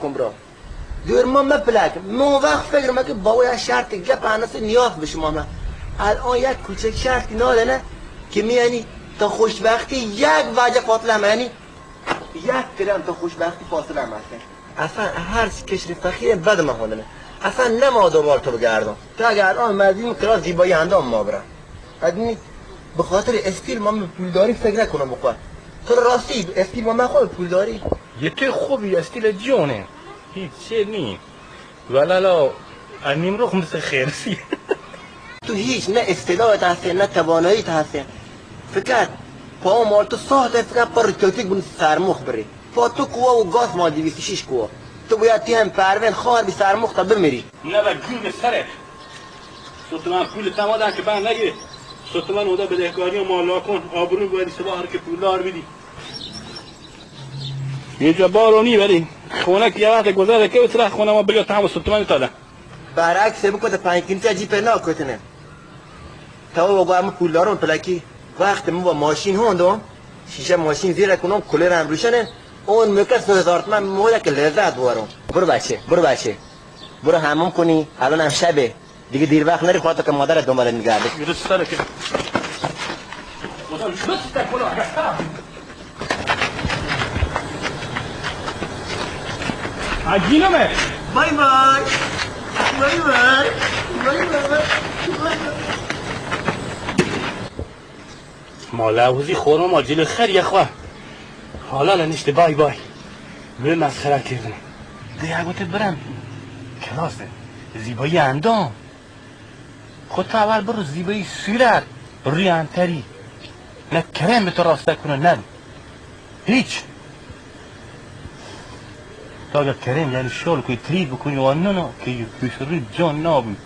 کن برا دور ما مپلک من وقت فکر ما که بابا شرط گپ اناس نیاز به شما من الان یک کوچک شرطی ناله که میانی تا خوشبختی یک وجه فاصله هم یعنی یک گرم تا خوشبختی فاصله هم هستن اصلا هر کشری فخیر بد مهانه اصلا نما دوبار تو بگردم تا اگر آن مردیم کلاس زیبایی اندام ما برم ادنی به خاطر استیل ما پولداری فکر نکنم بخواه تو راستی استیل ما خود پولداری یه توی خوبی استیل جونه هیچ چه نی ولالا انیم رو مثل خیرسی تو هیچ نه استعدادت هسته نه تواناییت هسته فکر پا مال تو ساعت فکر پر کلتیک بون سرمخ بری پا تو قوه و گاز مال 206 قوه تو باید تی هم پروین خوار بی سرمخ تا بمیری نه با گول سره سوتمان پول تمادن که بند نگیره سوتمان اودا بدهکاری و مالا کن آبرون باید سبا که پولدار بیدی یه جا بارونی ولی خونه که یه وقت گذاره که اتره خونه ما بگه تمام سوتمان تاده برعکس بکنه 5 کیلومتر جیپ ناکتنه تا با هم پولدارم پلکی وقت ما با ماشین هوندم شیشه ماشین زیر کنم کولر هم روشنه اون موقع 3000 تومان موقع که لذت ببرم برو بچه برو حمام کنی الان هم شبه دیگه دیر وقت نری خاطر که مادر دنبالت میگرده یه سره که عجینمه بای مالاوزی خورم آجیل خیر یه خواه حالا لنشته بای به مسخره کردن دیگه گوته برم کلاسه زیبایی اندام خود اول برو زیبایی صورت روی انتری نه کرم به تو راسته کنه نه هیچ تا اگر کرم یعنی شال کوی ترید بکنی و نه که یه روی جان نابی